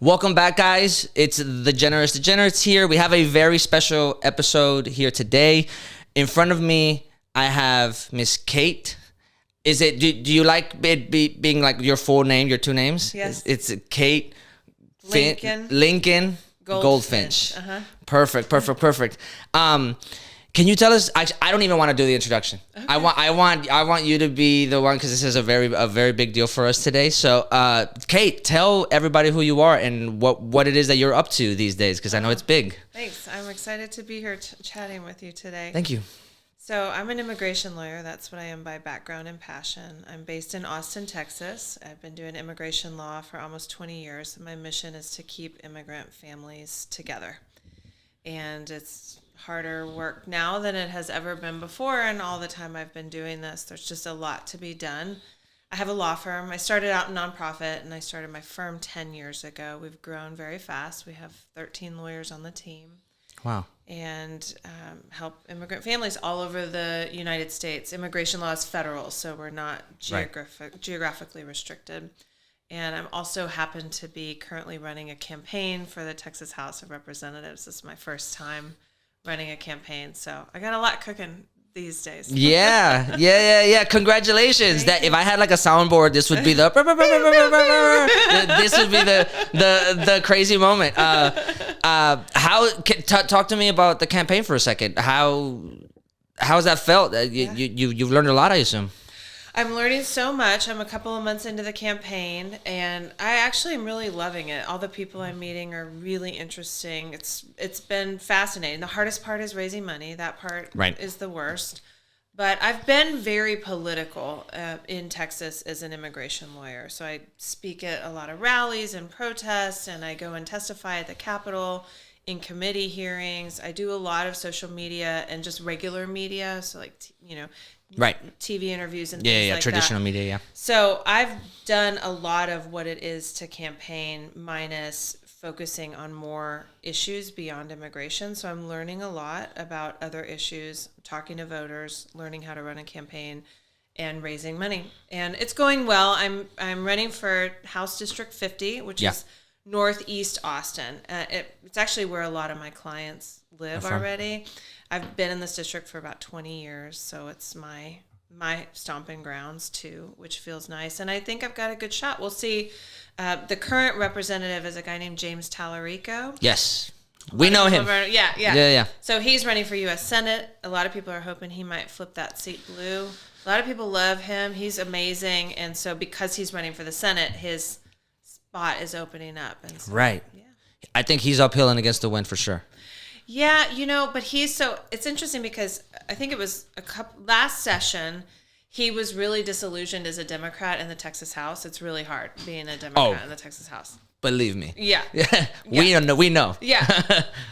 Welcome back, guys. It's the Generous Degenerates here. We have a very special episode here today. In front of me, I have Miss Kate. Is it? Do you like it being like your full name, your two names? Yes. It's Kate. Lincoln Goldfinch. Uh-huh. Perfect. Can you tell us? I don't even want to do the introduction. Okay. I want you to be the one because this is a very big deal for us today. So, Kate, tell everybody who you are and what it is that you're up to these days because I know it's big. Thanks. I'm excited to be here chatting with you today. Thank you. So I'm an immigration lawyer. That's what I am by background and passion. I'm based in Austin, Texas. I've been doing immigration law for almost 20 years. My mission is to keep immigrant families together. And it's harder work now than it has ever been before. And all the time I've been doing this, there's just a lot to be done. I have a law firm. I started out nonprofit and I started my firm 10 years ago. We've grown very fast. We have 13 lawyers on the team. Wow. And help immigrant families all over the United States. Immigration law is federal, so we're not geographically restricted. And I'm also happen to be currently running a campaign for the Texas House of Representatives. This is my first time running a campaign, so I got a lot cooking these days. Yeah. Congratulations. That if I had like a soundboard, this would be the this would be the crazy moment. Talk to me about the campaign for a second. How's that felt? You've learned a lot, I assume. I'm learning so much. I'm a couple of months into the campaign, and I actually am really loving it. All the people I'm meeting are really interesting. It's been fascinating. The hardest part is raising money. That part is the worst. But I've been very political in Texas as an immigration lawyer. So I speak at a lot of rallies and protests, and I go and testify at the Capitol in committee hearings. I do a lot of social media and just regular media. So like, TV interviews and things like traditional that. Media, yeah. So I've done a lot of what it is to campaign minus focusing on more issues beyond immigration. So I'm learning a lot about other issues, talking to voters, learning how to run a campaign and raising money. And it's going well. I'm running for House District 50, which is Northeast Austin. It's actually where a lot of my clients live already. I've been in this district for about 20 years, so it's my stomping grounds too, which feels nice. And I think I've got a good shot. We'll see. The current representative is a guy named James Talaricos. Yes. We know him. Yeah. So he's running for U.S. Senate. A lot of people are hoping he might flip that seat blue. A lot of people love him. He's amazing. And so because he's running for the Senate, his spot is opening up. And so, right. Yeah. I think he's uphill and against the wind for sure. Yeah, but it's interesting because I think it was last session, he was really disillusioned as a Democrat in the Texas House. It's really hard being a Democrat in the Texas House. Believe me. Yeah. We know. Yeah.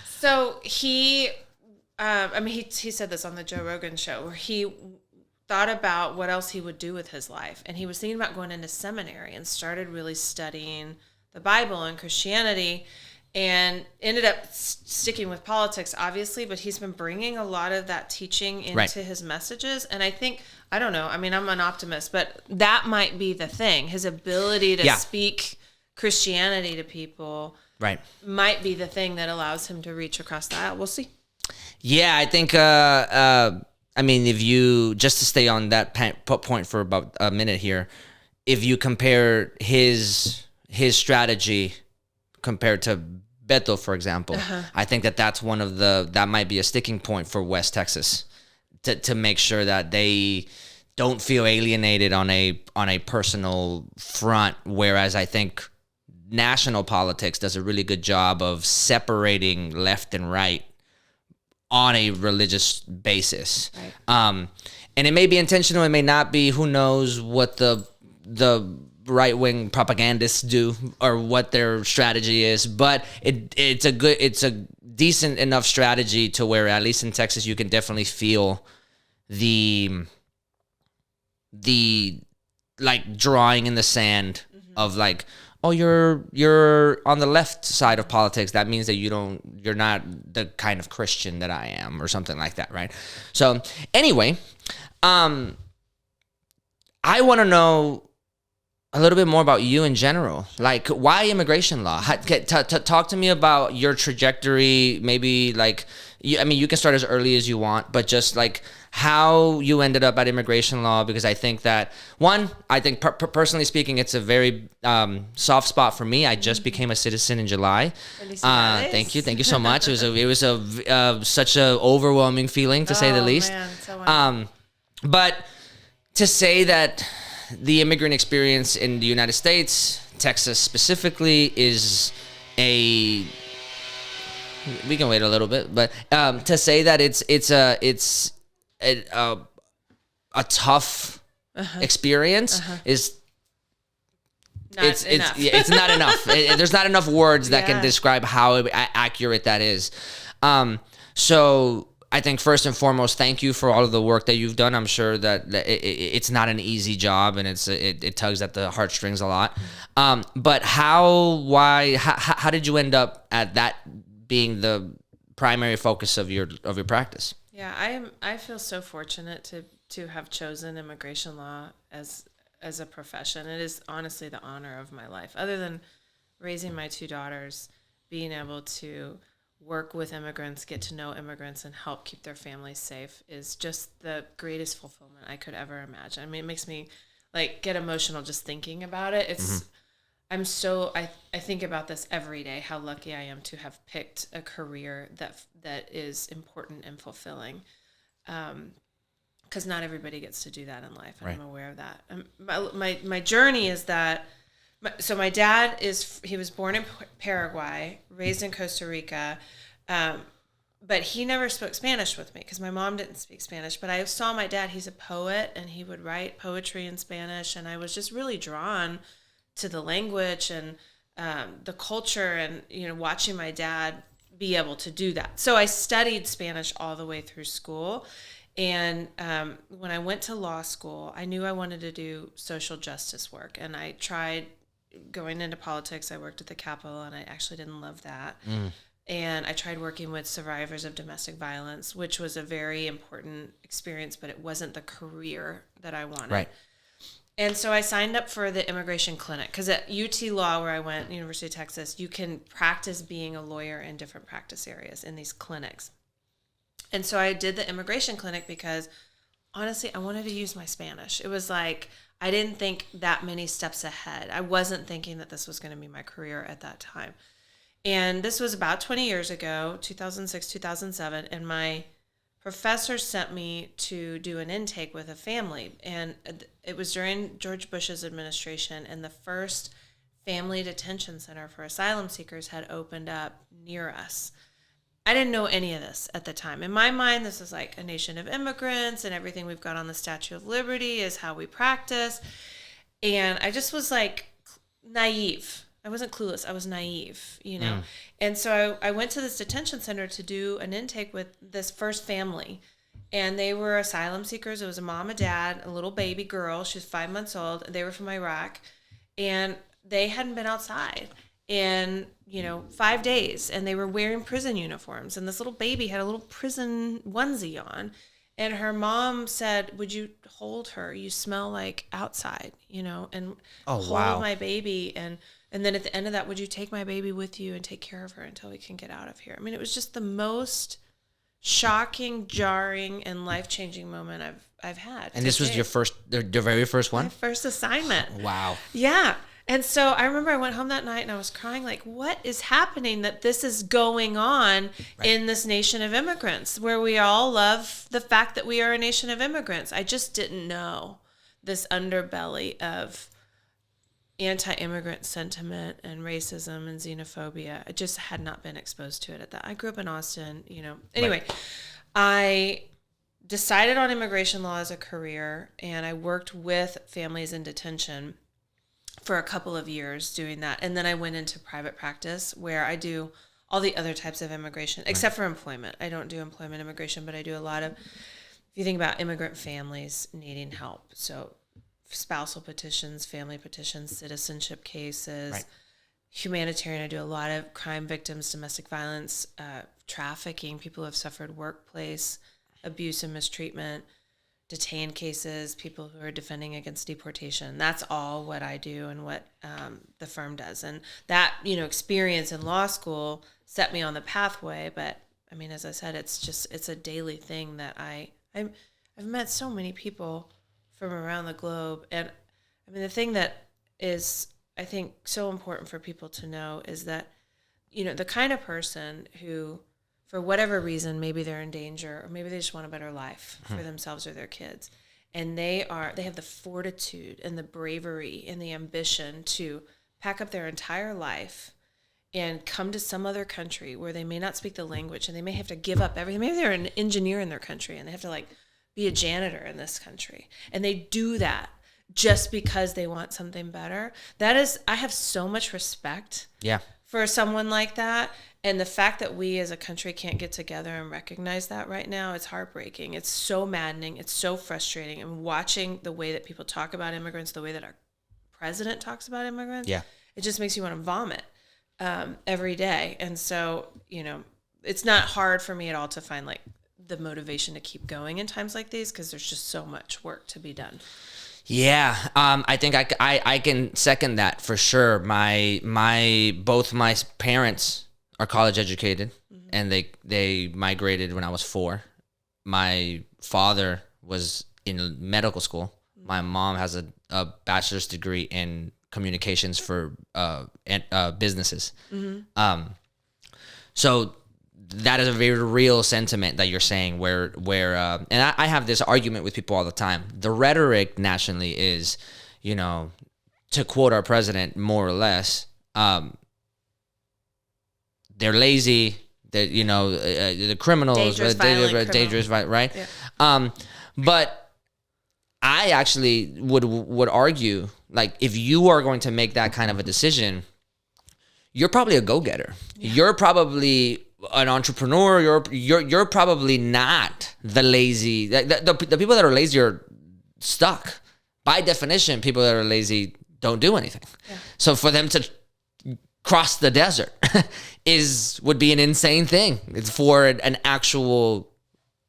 So he said this on the Joe Rogan show where he thought about what else he would do with his life. And he was thinking about going into seminary and started really studying the Bible and Christianity. And ended up sticking with politics, obviously, but he's been bringing a lot of that teaching into his messages. And I think, I don't know, I'm an optimist, but that might be the thing. His ability to speak Christianity to people might be the thing that allows him to reach across the aisle. We'll see. Yeah, I think, if you, just to stay on that point for about a minute here, if you compare his strategy compared to Beto, for example, I think that's one of that might be a sticking point for West Texas to make sure that they don't feel alienated on a personal front. Whereas I think national politics does a really good job of separating left and right on a religious basis. Right. And it may be intentional, it may not be. Who knows what the right-wing propagandists do or what their strategy is, but it's a decent enough strategy to where at least in Texas you can definitely feel the like drawing in the sand of like, oh, you're on the left side of politics. That means that you're not the kind of Christian that I am or something like that, right? So anyway, I want to know a little bit more about you in general. Like, why immigration law? Talk to me about your trajectory. Maybe like, I mean, you can start as early as you want, but just like how you ended up at immigration law. Because I think that I think personally speaking, it's a very soft spot for me. I just became a citizen in July. Thank you so much. It was such a overwhelming feeling to say the least. Man, so wonderful. But to say that the immigrant experience in the United States, Texas specifically, is we can wait a little bit, but to say that it's a tough experience is it's not enough. There's not enough words that can describe how accurate that is. So I think first and foremost, thank you for all of the work that you've done. I'm sure that it's not an easy job, and it tugs at the heartstrings a lot. But how did you end up at that being the primary focus of your practice? Yeah, I feel so fortunate to have chosen immigration law as a profession. It is honestly the honor of my life. Other than raising my two daughters, being able to work with immigrants, get to know immigrants, and help keep their families safe is just the greatest fulfillment I could ever imagine. I mean, it makes me like get emotional just thinking about it. It's I think about this every day, how lucky I am to have picked a career that is important and fulfilling. Because not everybody gets to do that in life, and I'm aware of that. My journey is that. So my dad he was born in Paraguay, raised in Costa Rica, but he never spoke Spanish with me because my mom didn't speak Spanish. But I saw my dad; he's a poet, and he would write poetry in Spanish, and I was just really drawn to the language and the culture, and watching my dad be able to do that. So I studied Spanish all the way through school. And when I went to law school, I knew I wanted to do social justice work. And I tried going into politics. I worked at the Capitol, and I actually didn't love that. And I tried working with survivors of domestic violence, which was a very important experience, but it wasn't the career that I wanted. Right. And so I signed up for the immigration clinic because at UT Law, where I went, University of Texas, you can practice being a lawyer in different practice areas in these clinics. And so I did the immigration clinic because, honestly, I wanted to use my Spanish. It was like I didn't think that many steps ahead. I wasn't thinking that this was going to be my career at that time. And this was about 20 years ago, 2006, 2007, and my professor sent me to do an intake with a family. And it was during George Bush's administration, and the first family detention center for asylum seekers had opened up near us. I didn't know any of this at the time. In my mind, this is like a nation of immigrants, and everything we've got on the Statue of Liberty is how we practice. And I just was like naive. I wasn't clueless. I was naive, And so I went to this detention center to do an intake with this first family. And they were asylum seekers. It was a mom, a dad, a little baby girl. She was 5 months old. They were from Iraq. And they hadn't been outside in 5 days, and they were wearing prison uniforms, and this little baby had a little prison onesie on, and her mom said, "Would you hold her? You smell like outside," and hold my baby, and then at the end of that, "Would you take my baby with you and take care of her until we can get out of here?" I mean, it was just the most shocking, jarring, and life-changing moment I've had. And this was your very first one? My first assignment. Wow. Yeah. And so I remember I went home that night and I was crying like, what is happening that this is going on in this nation of immigrants where we all love the fact that we are a nation of immigrants? I just didn't know this underbelly of anti-immigrant sentiment and racism and xenophobia. I just had not been exposed to it at that. I grew up in Austin, Anyway, I decided on immigration law as a career, and I worked with families in detention for a couple of years doing that. And then I went into private practice where I do all the other types of immigration, except for employment. I don't do employment immigration, but I do a lot of, if you think about immigrant families needing help. So spousal petitions, family petitions, citizenship cases, humanitarian. I do a lot of crime victims, domestic violence, trafficking, people who have suffered workplace abuse and mistreatment, detained cases, people who are defending against deportation. That's all what I do and what the firm does. And that, experience in law school set me on the pathway. But I mean, as I said, it's a daily thing that I've met so many people from around the globe. And I mean, the thing that is, I think, so important for people to know is that, the kind of person who, for whatever reason, maybe they're in danger or maybe they just want a better life for themselves or their kids. And they have the fortitude and the bravery and the ambition to pack up their entire life and come to some other country where they may not speak the language and they may have to give up everything. Maybe they're an engineer in their country and they have to be a janitor in this country. And they do that just because they want something better. I have so much respect for someone like that. And the fact that we as a country can't get together and recognize that right now, it's heartbreaking. It's so maddening. It's so frustrating. And watching the way that people talk about immigrants, the way that our president talks about immigrants, it just makes you want to vomit every day. And so, it's not hard for me at all to find the motivation to keep going in times like these because there's just so much work to be done. Yeah, I think I can second that for sure. Both my parents are college educated, and they migrated when I was 4. My father was in medical school. My mom has a bachelor's degree in communications for businesses. So that is a very real sentiment that you're saying where and I have this argument with people all the time. The rhetoric nationally is, to quote our president more or less, they're lazy, that the criminals, dangerous, right? Yeah. But I actually would argue, if you are going to make that kind of a decision, you're probably a go-getter. Yeah. You're probably an entrepreneur. You're probably not the lazy. The people that are lazy are stuck. By definition, people that are lazy don't do anything. Yeah. So for them to cross the desert would be an insane thing. It's for an actual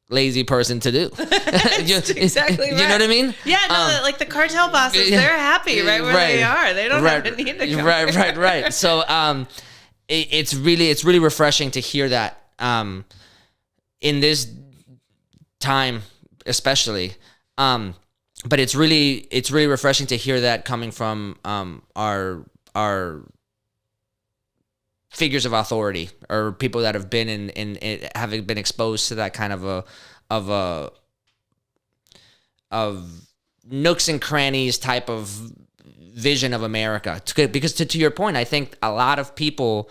lazy person to do. That's exactly right. You know what I mean? Yeah, no, the cartel bosses, they're happy right where they are. They don't have to need to come. Right. So it's really refreshing to hear that in this time especially. But it's really refreshing to hear that coming from our figures of authority or people that have been in having been exposed to that kind of nooks and crannies type of vision of America. Because to your point, I think a lot of people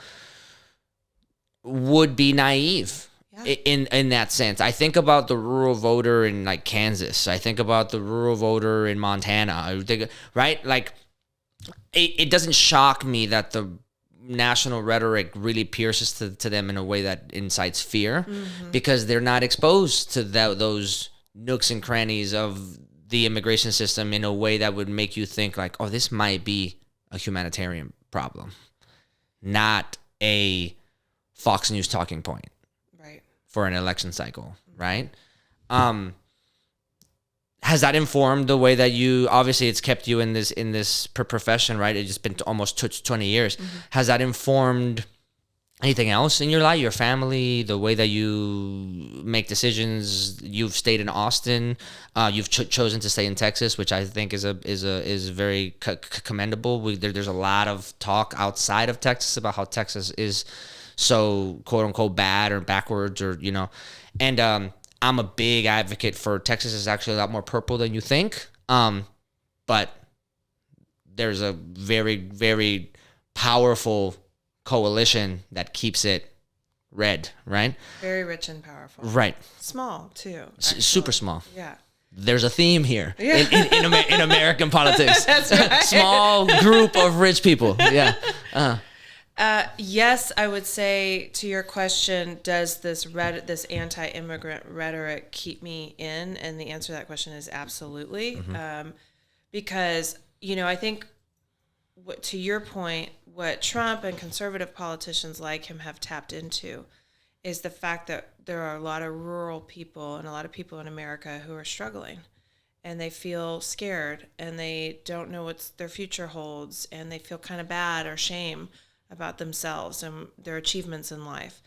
would be naive in that sense. I think about the rural voter in Kansas. I think about the rural voter in Montana. Right? It doesn't shock me that the national rhetoric really pierces to them in a way that incites fear, because they're not exposed to those nooks and crannies of the immigration system in a way that would make you think oh, this might be a humanitarian problem, not a Fox News talking point, right, for an election cycle, right? Has that informed the way that obviously it's kept you in this profession, right? It's just been almost 20 years. Has that informed anything else in your life, your family, the way that you make decisions? You've stayed in Austin. You've chosen to stay in Texas, which I think is very commendable. There's a lot of talk outside of Texas about how Texas is so quote unquote bad or backwards, or and I'm a big advocate for Texas is actually a lot more purple than you think. But there's a very, very powerful coalition that keeps it red, right? Very rich and powerful. Right. Small, too. Super small. Yeah. There's a theme here in American politics. That's right. Small group of rich people. Yeah. Yes, I would say to your question, does this anti-immigrant rhetoric keep me in? And the answer to that question is absolutely. Because, I think to your point, what Trump and conservative politicians like him have tapped into is the fact that there are a lot of rural people and a lot of people in America who are struggling. and they feel scared and they don't know what their future holds and they feel kind of bad or shame about themselves and their achievements in life.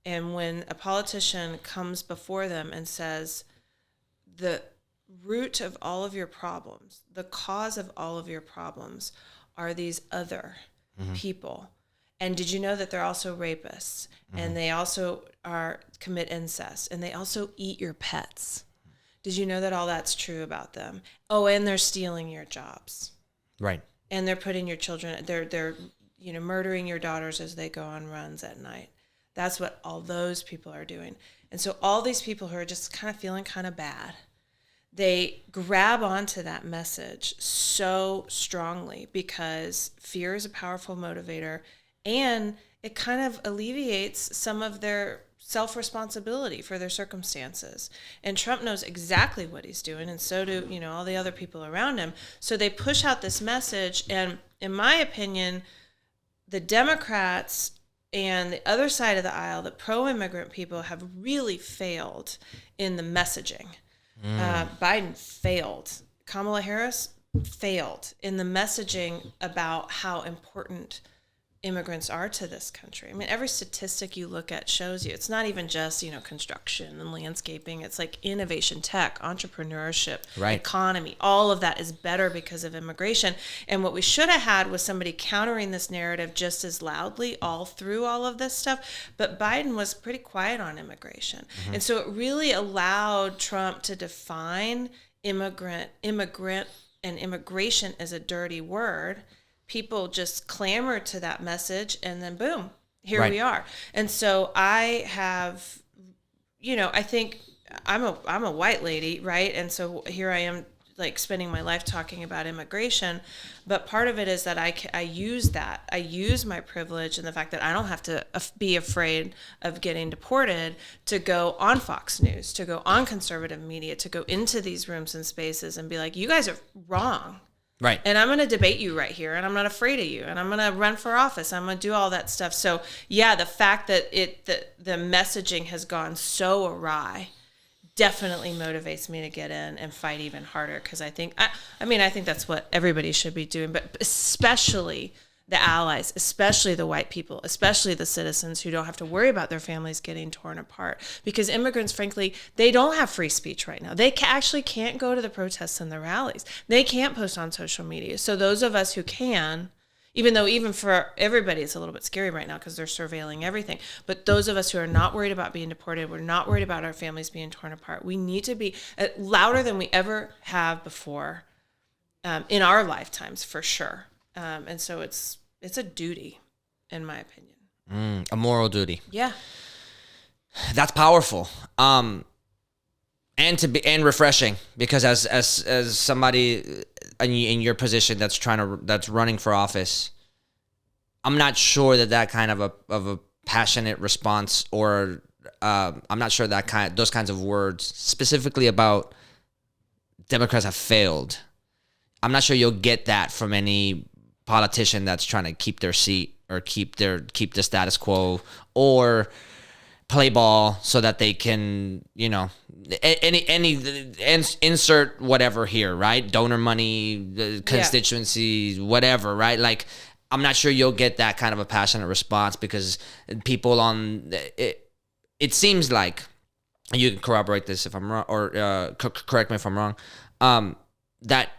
And when a politician comes before them and says, the root of all of your problems, the cause of all of your problems are these other people. And did you know that they're also rapists? And they also commit incest, and they also eat your pets. Did you know that all that's true about them? Oh, and they're stealing your jobs. Right. And they're putting your children, they're murdering your daughters as they go on runs at night. That's what all those people are doing. And so all these people who are just kind of feeling kind of bad, they grab onto that message so strongly because fear is a powerful motivator, and it kind of alleviates some of their self-responsibility for their circumstances. And Trump knows exactly what he's doing, and so do, all the other people around him. So they push out this message, and in my opinion, the Democrats and the other side of the aisle, the pro-immigrant people, have really failed in the messaging. Biden failed. Kamala Harris failed in the messaging about how important immigrants are to this country. I mean, every statistic you look at shows you it's not even just, construction and landscaping. It's like innovation, tech, entrepreneurship, right, economy. All of that is better because of immigration. And what we should have had was somebody countering this narrative just as loudly all through all of this stuff. But Biden was pretty quiet on immigration. And so it really allowed Trump to define immigrant, and immigration as a dirty word. People just clamored to that message, and then boom, here we are. And so I have, I think I'm a white lady, right? And so here I am, like, spending my life talking about immigration. But part of it is that I use my privilege and the fact that I don't have to be afraid of getting deported to go on Fox News, to go on conservative media, to go into these rooms and spaces and be like, you guys are wrong. Right. And I'm going to debate you right here, and I'm not afraid of you, and I'm going to run for office. I'm going to do all that stuff. So, yeah, the fact that the messaging has gone so awry definitely motivates me to get in and fight even harder, because I think that's what everybody should be doing, but especially the allies, especially the white people, especially the citizens who don't have to worry about their families getting torn apart. Because immigrants, frankly, they don't have free speech right now. They actually can't go to the protests and the rallies. They can't post on social media. So those of us who can, even for everybody, it's a little bit scary right now because they're surveilling everything. But those of us who are not worried about being deported, we're not worried about our families being torn apart. We need to be louder than we ever have before in our lifetimes, for sure. And so it's a duty, in my opinion. A moral duty. Yeah. That's powerful. And refreshing, because as somebody in your position that's running for office, I'm not sure that kind of a passionate response, or I'm not sure those kinds of words specifically about Democrats have failed. I'm not sure you'll get that from any politician that's trying to keep their seat or keep the status quo or play ball so that they can, insert whatever here, right? Donor money, constituency, whatever, right? Like, I'm not sure you'll get that kind of a passionate response, because people on it seems like, you can corroborate this if I'm wrong, or correct me if I'm wrong, that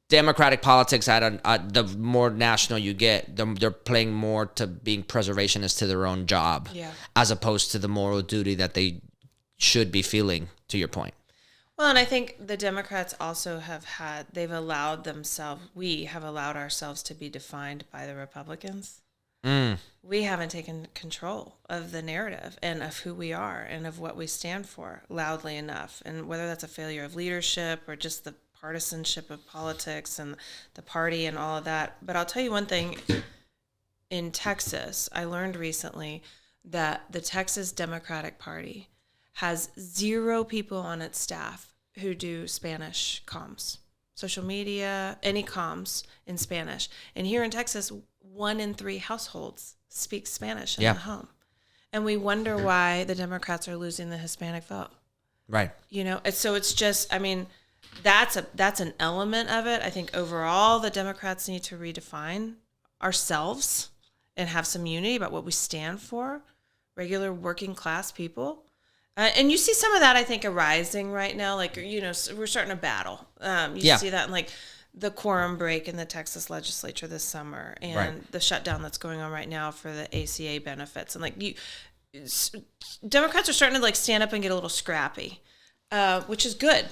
Democratic politics at the more national you get, they're playing more to being preservationists to their own job, as opposed to the moral duty that they should be feeling, to your point. Well, and I think the Democrats also we have allowed ourselves to be defined by the Republicans. We haven't taken control of the narrative and of who we are and of what we stand for loudly enough. And whether that's a failure of leadership or just the partisanship of politics and the party and all of that. But I'll tell you one thing. In Texas, I learned recently that the Texas Democratic Party has 0 people on its staff who do Spanish comms, social media, any comms in Spanish. And here in Texas, 1 in 3 households speak Spanish in the home. And we wonder why the Democrats are losing the Hispanic vote. Right. So it's just, I mean, that's an element of it. I think overall the Democrats need to redefine ourselves and have some unity about what we stand for, regular working class people. And you see some of that, I think, arising right now. Like, we're starting a battle. You see that in like the quorum break in the Texas legislature this summer, and the shutdown that's going on right now for the ACA benefits. And like Democrats are starting to like stand up and get a little scrappy, which is good.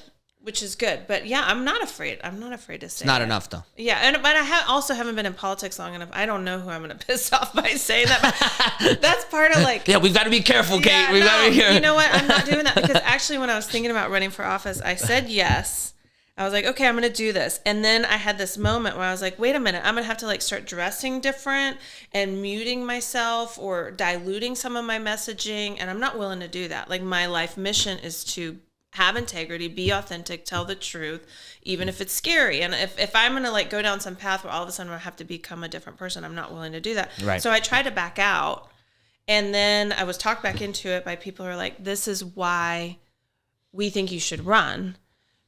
But yeah, I'm not afraid to say Not enough though. Yeah, but I also haven't been in politics long enough. I don't know who I'm going to piss off by saying that. But that's part of like... Yeah, we've got to be careful, Kate. Yeah, We've got to be careful. You know what? I'm not doing that because actually when I was thinking about running for office, I said yes. I was like, okay, I'm going to do this. And then I had this moment where I was like, wait a minute, I'm going to have to like start dressing different and muting myself or diluting some of my messaging. And I'm not willing to do that. Like my life mission is to have integrity, be authentic, tell the truth, even if it's scary. And if I'm going to like go down some path where all of a sudden I have to become a different person, I'm not willing to do that. Right. So I tried to back out. And then I was talked back into it by people who are like, this is why we think you should run.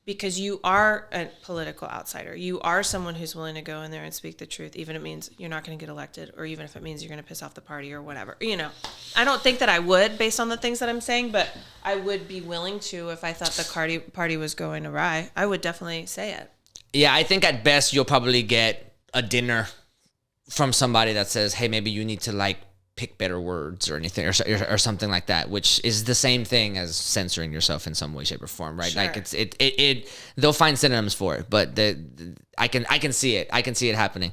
Because you are a political outsider. You are someone who's willing to go in there and speak the truth, even if it means you're not going to get elected, or even if it means you're going to piss off the party or whatever. I don't think that I would based on the things that I'm saying, but I would be willing to if I thought the party was going awry. I would definitely say it. Yeah, I think at best you'll probably get a dinner from somebody that says, hey, maybe you need to like pick better words or anything or something like that, which is the same thing as censoring yourself in some way, shape, or form, right? Sure. Like it they'll find synonyms for it, but I can see it. I can see it happening.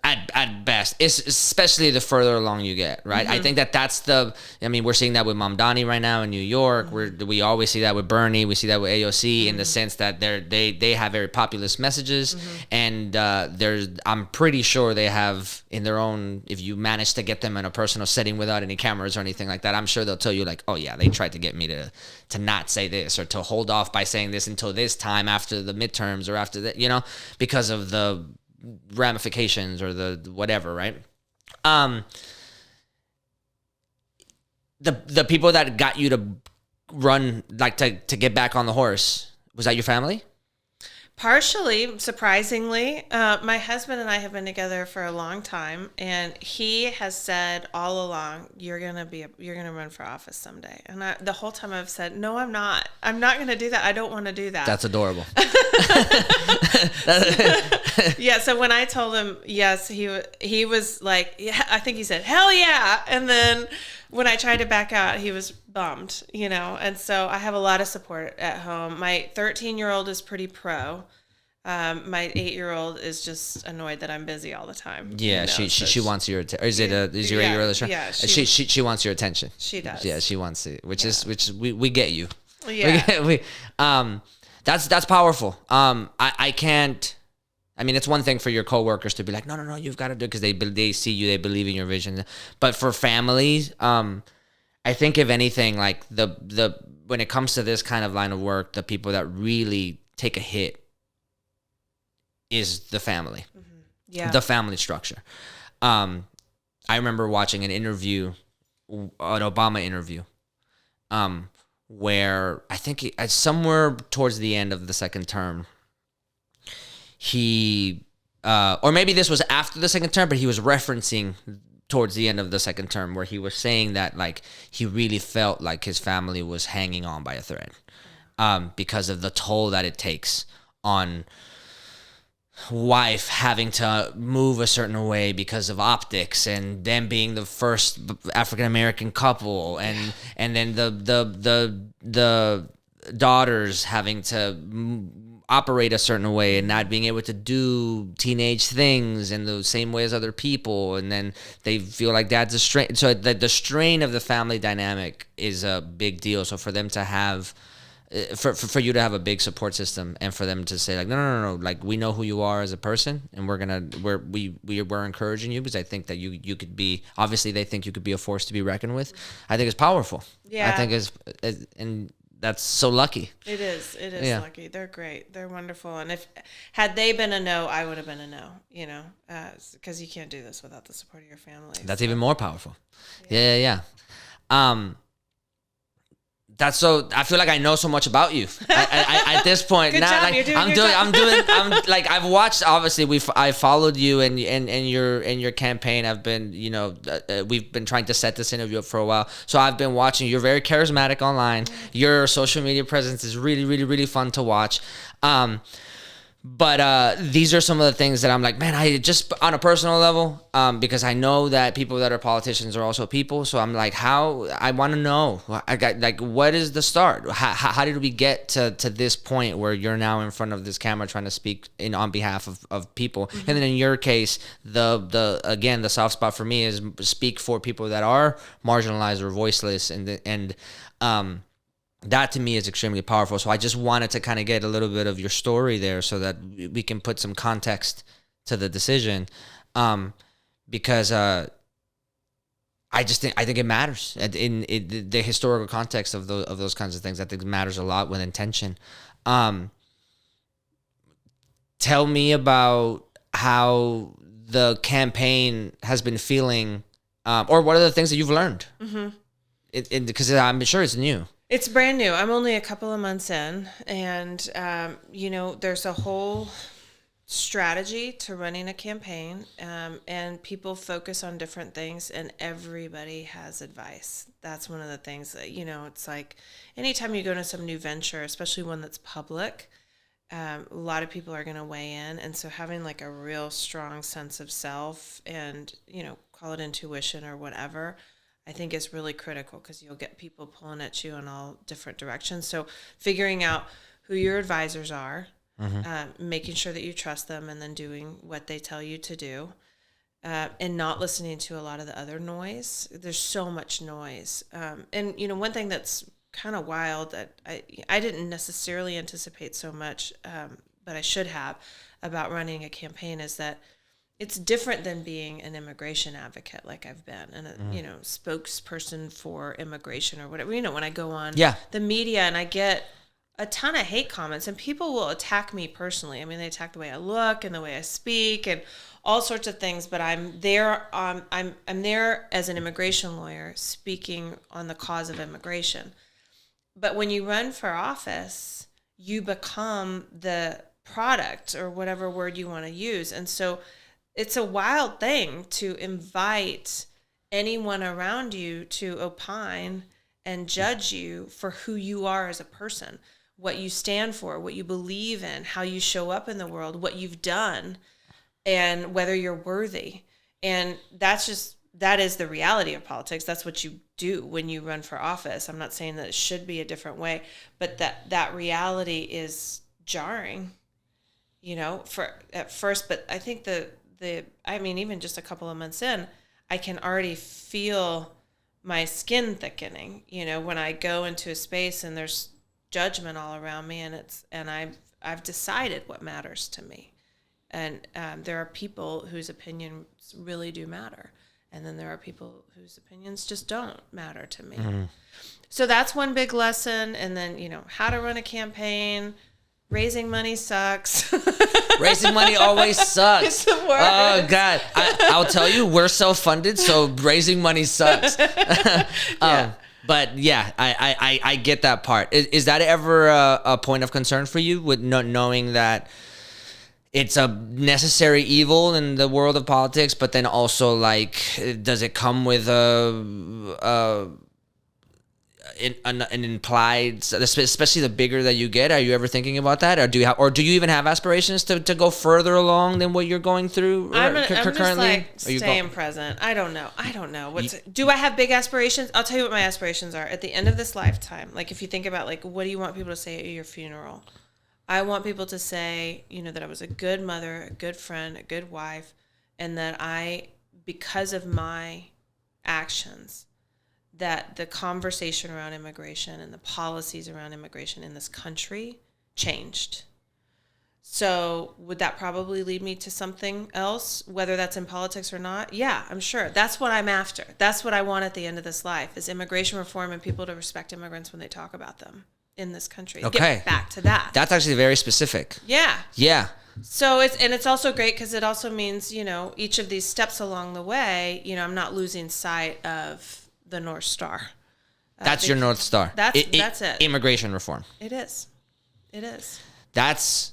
At best, it's especially the further along you get, right? Mm-hmm. I think that's we're seeing that with Mamdani right now in New York. Mm-hmm. We always see that with Bernie. We see that with AOC mm-hmm. in the sense that they have very populist messages, mm-hmm. and I'm pretty sure they have in their own. If you manage to get them in a personal setting without any cameras or anything like that, I'm sure they'll tell you like, oh yeah, they tried to get me to not say this or to hold off by saying this until this time after the midterms or after that, because of the ramifications or the whatever, right? The people that got you to run, like to get back on the horse, was that your family? Partially, surprisingly. My husband and I have been together for a long time, and he has said all along, you're gonna run for office someday. And the whole time I've said, no, I'm not. I'm not gonna do that. I don't want to do that. That's adorable. Yeah. So when I told him yes, he was like, yeah, I think he said, hell yeah. And then when I tried to back out, he was bummed, and so I have a lot of support at home. My 13-year-old is pretty pro. My 8-year-old is just annoyed that I'm busy all the time. Yeah, she wants your attention. Is your 8-year-old? Yeah, she wants your attention. She does. Yeah, she wants it, which we get you. Yeah. That's powerful. I can't. I mean, it's one thing for your coworkers to be like, no, you've got to do it because they see you, they believe in your vision. But for families, I think if anything, like the when it comes to this kind of line of work, the people that really take a hit is the family, mm-hmm. Yeah, the family structure. I remember watching an interview, an Obama interview, where I think somewhere towards the end of the second term, he or maybe this was after the second term, but he was referencing towards the end of the second term where he was saying that like he really felt like his family was hanging on by a thread, because of the toll that it takes on wife having to move a certain way because of optics, and them being the first African American couple, and then the daughters having to operate a certain way and not being able to do teenage things in the same way as other people, and then they feel like dad's a strain. So the strain of the family dynamic is a big deal. So for them to have for you to have a big support system, and for them to say like no, like we know who you are as a person, and we're encouraging you, because I think that you could be, obviously they think you could be a force to be reckoned with. I think it's powerful. Yeah, I think it's and that's so lucky. It is lucky. They're great. They're wonderful. And had they been a no, I would have been a no, because you can't do this without the support of your family. That's even more powerful. Yeah. That's so. I feel like I know so much about you at this point. Good job, you're doing your job. I'm like I've watched. Obviously, I followed you and your campaign. I've been we've been trying to set this interview up for a while. So I've been watching. You're very charismatic online. Your social media presence is really really really fun to watch. But these are some of the things that I'm like, man, I just on a personal level, because I know that people that are politicians are also people. So I'm like, I want to know, what is the start? How did we get to this point where you're now in front of this camera trying to speak on behalf of people? Mm-hmm. And then in your case, the soft spot for me is speak for people that are marginalized or voiceless, and that to me is extremely powerful. So I just wanted to kind of get a little bit of your story there so that we can put some context to the decision. Because I think it matters in the historical context of those kinds of things. I think it matters a lot with intention. Tell me about how the campaign has been feeling, or what are the things that you've learned? Mm-hmm. Because I'm sure it's new. It's brand new. I'm only a couple of months in, and there's a whole strategy to running a campaign, and people focus on different things, and everybody has advice. That's one of the things that, it's like anytime you go into some new venture, especially one that's public, a lot of people are going to weigh in, and so having like a real strong sense of self and, call it intuition or whatever, I think is really critical, because you'll get people pulling at you in all different directions. So figuring out who your advisors are, mm-hmm. Making sure that you trust them, and then doing what they tell you to do, and not listening to a lot of the other noise. There's so much noise. And, one thing that's kind of wild that I didn't necessarily anticipate so much, but I should have, about running a campaign is that it's different than being an immigration advocate like I've been, and a spokesperson for immigration or whatever. When I go on the media and I get a ton of hate comments, and people will attack me personally. I mean, they attack the way I look and the way I speak and all sorts of things. But I'm there. I'm there as an immigration lawyer speaking on the cause of immigration. But when you run for office, you become the product, or whatever word you want to use, and so it's a wild thing to invite anyone around you to opine and judge you for who you are as a person, what you stand for, what you believe in, how you show up in the world, what you've done, and whether you're worthy. And that is the reality of politics. That's what you do when you run for office. I'm not saying that it should be a different way, but that reality is jarring, for at first. But I think even just a couple of months in, I can already feel my skin thickening, when I go into a space and there's judgment all around me, and I've decided what matters to me. And there are people whose opinions really do matter. And then there are people whose opinions just don't matter to me. Mm-hmm. So that's one big lesson. And then, how to run a campaign. Raising money sucks. Raising money always sucks. It's the worst. Oh, God. I'll tell you, we're self-funded, so raising money sucks. But yeah, I get that part. Is that ever a point of concern for you, with knowing that it's a necessary evil in the world of politics, but then also, does it come with an implied, especially the bigger that you get? Are you ever thinking about that, or do you even have aspirations to go further along than what you're going through currently? Just staying present. I don't know. Do I have big aspirations? I'll tell you what my aspirations are at the end of this lifetime. If you think about what do you want people to say at your funeral? I want people to say, that I was a good mother, a good friend, a good wife, and that because of my actions, that the conversation around immigration and the policies around immigration in this country changed. So would that probably lead me to something else, whether that's in politics or not? Yeah, I'm sure. That's what I'm after. That's what I want at the end of this life, is immigration reform and people to respect immigrants when they talk about them in this country. Okay. Get back to that. That's actually very specific. Yeah. Yeah. So it's also great because it also means, each of these steps along the way, I'm not losing sight of the North Star. That's your North Star. That's it. Immigration reform. It is. It is. That's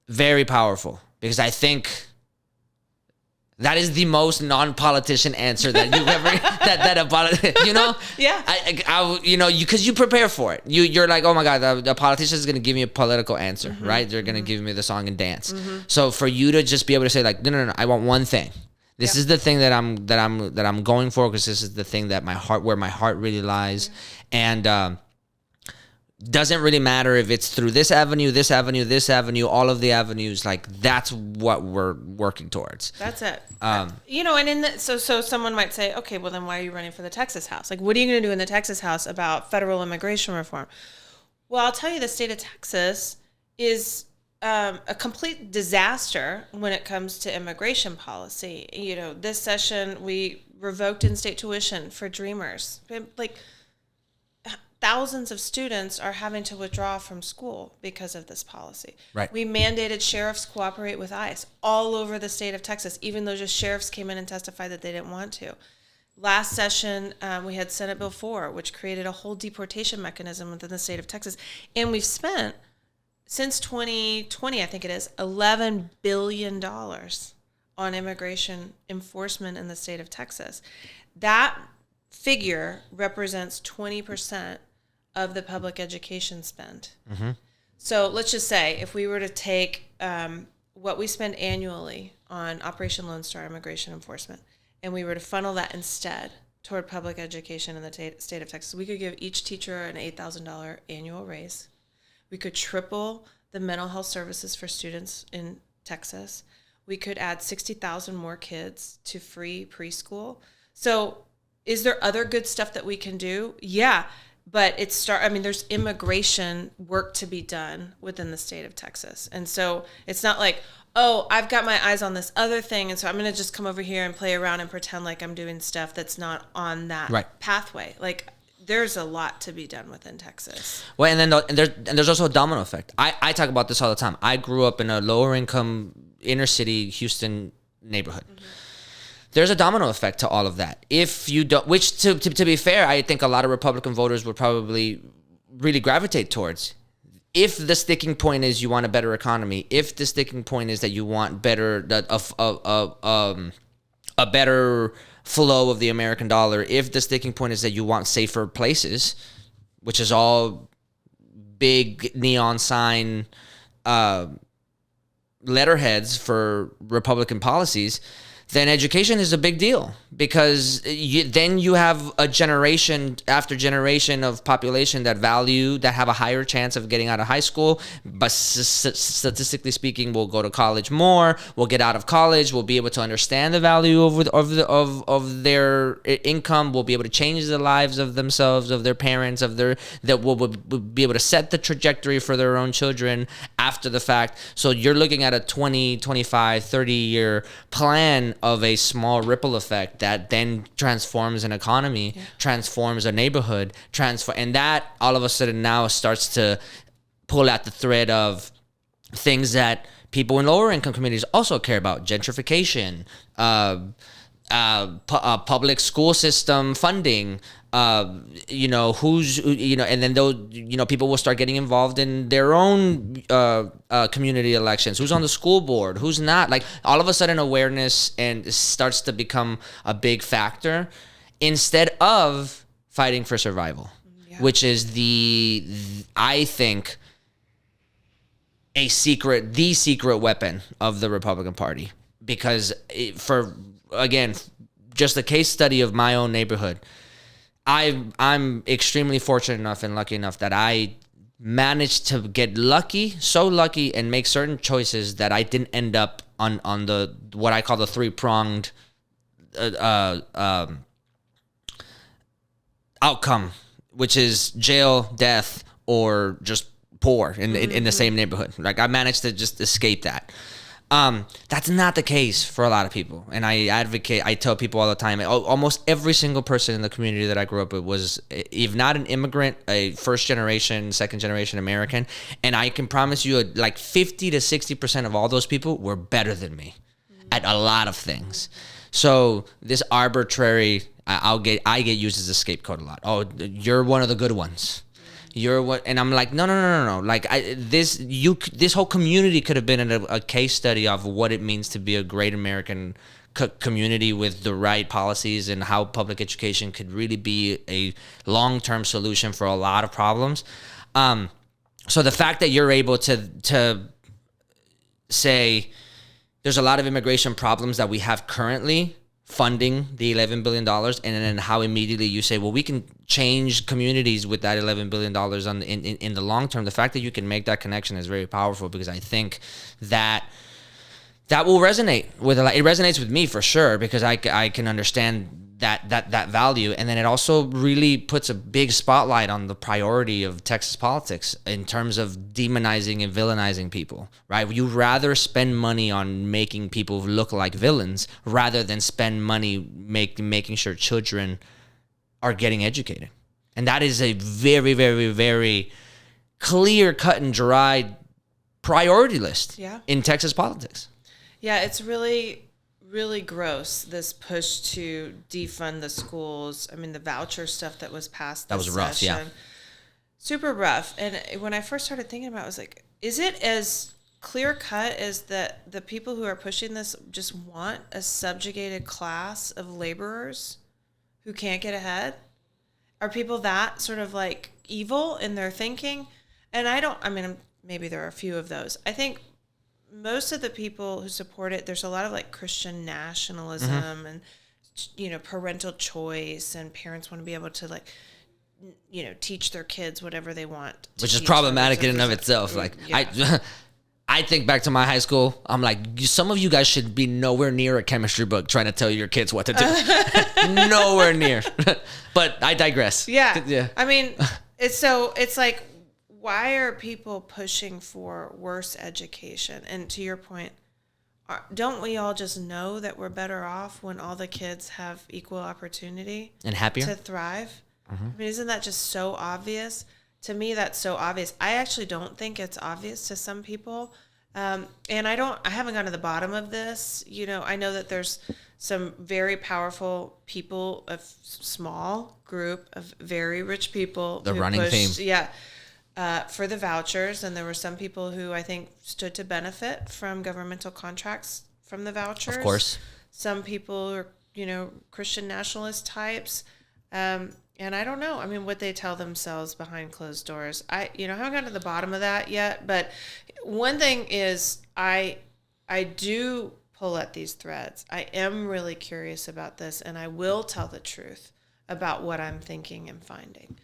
very powerful, because I think that is the most non-politician answer that you've ever that a politician, Yeah. Because you prepare for it. You're like, oh my God, the politician is going to give me a political answer, right? They're going to give me the song and dance. So for you to just be able to say like, no, I want one thing. This is the thing that I'm going for, because this is the thing that where my heart really lies, and doesn't really matter if it's through this avenue, all of the avenues. Like, that's what we're working towards. That's it. And so someone might say, okay, well then why are you running for the Texas House? Like, what are you going to do in the Texas House about federal immigration reform? Well, I'll tell you, the state of Texas is a complete disaster when it comes to immigration policy. This session we revoked in-state tuition for Dreamers. Like, thousands of students are having to withdraw from school because of this policy. Right. We mandated sheriffs cooperate with ICE all over the state of Texas, even though just sheriffs came in and testified that they didn't want to. Last session, we had Senate Bill 4, which created a whole deportation mechanism within the state of Texas. And we've spent, since 2020, I think it is, $11 billion on immigration enforcement in the state of Texas. That figure represents 20% of the public education spend. So let's just say if we were to take what we spend annually on Operation Lone Star immigration enforcement, and we were to funnel that instead toward public education in the state of Texas, we could give each teacher an $8,000 annual raise. We could triple the mental health services for students in Texas. We could add 60,000 more kids to free preschool. So is there other good stuff that we can do? Yeah. But there's immigration work to be done within the state of Texas. And so it's not like, oh, I've got my eyes on this other thing, and so I'm going to just come over here and play around and pretend like I'm doing stuff that's not on that pathway. Like, there's a lot to be done within Texas. Well, and there's also a domino effect. I talk about this all the time. I grew up in a lower income inner city Houston neighborhood. There's a domino effect to all of that. If you don't, which to be fair, I think a lot of Republican voters would probably really gravitate towards. If the sticking point is you want a better economy, if the sticking point is that you want a better flow of the American dollar, if the sticking point is that you want safer places, which is all big neon sign letterheads for Republican policies, then education is a big deal, because then you have a generation after generation of population that have a higher chance of getting out of high school, but statistically speaking, will go to college more, will get out of college, will be able to understand the value of their income, will be able to change the lives of themselves, of their parents, that will be able to set the trajectory for their own children after the fact. So you're looking at a 20, 25, 30-year plan of a small ripple effect that then transforms an economy, transforms a neighborhood, and that all of a sudden now starts to pull at the thread of things that people in lower income communities also care about: gentrification, public school system funding, and then those, people will start getting involved in their own community elections. Who's on the school board? Who's not? Like, all of a sudden, awareness and starts to become a big factor instead of fighting for survival, which is I think, the secret weapon of the Republican Party. Because again, just a case study of my own neighborhood, I'm extremely fortunate enough and lucky enough that I managed to get so lucky and make certain choices that I didn't end up on the what I call the three-pronged outcome, which is jail, death, or just poor in the same neighborhood. Like, I managed to just escape that. That's not the case for a lot of people. And I tell people all the time, almost every single person in the community that I grew up with was, if not an immigrant, a first generation, second generation American. And I can promise you, like 50 to 60% of all those people were better than me at a lot of things. So this arbitrary, I get used as a scapegoat a lot. Oh, you're one of the good ones. You're what, and I'm like, no. Like this whole community could have been a case study of what it means to be a great American community with the right policies, and how public education could really be a long-term solution for a lot of problems. So the fact that you're able to say there's a lot of immigration problems that we have currently, funding the $11 billion, and then how immediately you say, well, we can change communities with that $11 billion in the long term. The fact that you can make that connection is very powerful, because I think that will resonate with a lot. It resonates with me for sure, because I can understand that value. And then it also really puts a big spotlight on the priority of Texas politics in terms of demonizing and villainizing people, right? You rather spend money on making people look like villains rather than spend money making sure children are getting educated. And that is a very, very, very clear, cut and dried priority list in Texas politics. Yeah, it's really gross, this push to defund the schools. I mean, the voucher stuff that was passed this session. That was rough, yeah. Super rough. And when I first started thinking about it, I was like, is it as clear cut as that the people who are pushing this just want a subjugated class of laborers who can't get ahead? Are people that sort of like evil in their thinking? And maybe there are a few of those. I think most of the people who support it, there's a lot of like Christian nationalism and, parental choice, and parents want to be able to like, teach their kids whatever they want. Which is problematic in and of itself. Like, yeah. I think back to my high school. I'm like, some of you guys should be nowhere near a chemistry book trying to tell your kids what to do. Nowhere near. But I digress. Yeah. I mean, it's like, why are people pushing for worse education? And to your point, don't we all just know that we're better off when all the kids have equal opportunity and happier to thrive? Mm-hmm. I mean, isn't that just so obvious? To me, that's so obvious. I actually don't think it's obvious to some people. And I haven't gone to the bottom of this. I know that there's some very powerful people, a small group of very rich people. The running theme. Yeah. For the vouchers, and there were some people who I think stood to benefit from governmental contracts from the vouchers. Of course. Some people are, Christian nationalist types. And I don't know. I mean, what they tell themselves behind closed doors. I haven't gotten to the bottom of that yet. But one thing is, I do pull at these threads. I am really curious about this, and I will tell the truth about what I'm thinking and finding.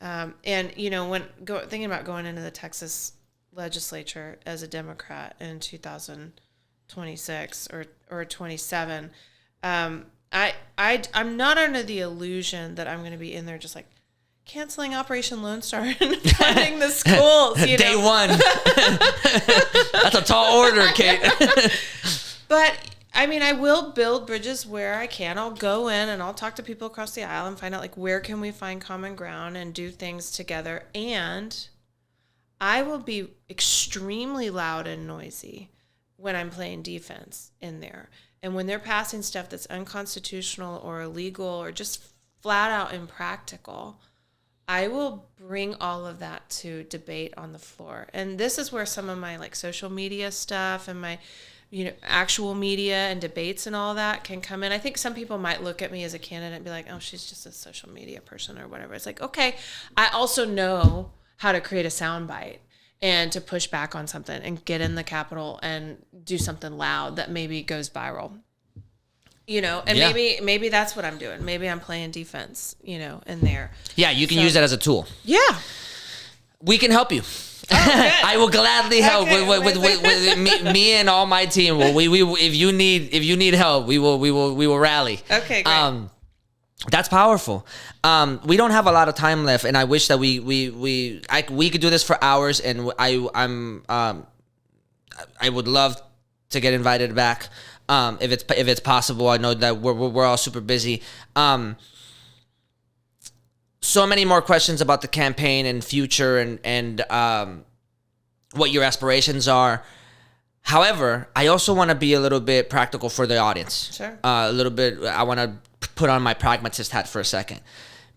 And when thinking about going into the Texas legislature as a Democrat in 2026 or 27, I'm not under the illusion that I'm going to be in there just like canceling Operation Lone Star and funding the schools. Day one. That's a tall order, Kate. But I mean, I will build bridges where I can. I'll go in and I'll talk to people across the aisle and find out like where can we find common ground and do things together. And I will be extremely loud and noisy when I'm playing defense in there. And when they're passing stuff that's unconstitutional or illegal or just flat out impractical, I will bring all of that to debate on the floor. And this is where some of my like social media stuff and my actual media and debates and all that can come in. I think some people might look at me as a candidate and be like, oh, she's just a social media person or whatever. It's like, okay, I also know how to create a soundbite and to push back on something and get in the Capitol and do something loud that maybe goes viral. Maybe that's what I'm doing. Maybe I'm playing defense, in there. Yeah, you can use that as a tool. Yeah. We can help you. Oh, I will gladly help with me and all my team. We if you need help, we will rally. Okay, great. That's powerful. We don't have a lot of time left, and I wish that we could do this for hours. And I would love to get invited back if it's possible. I know that we're all super busy. So many more questions about the campaign and future and what your aspirations are. However, I also want to be a little bit practical for the audience. Sure. A little bit, I want to put on my pragmatist hat for a second.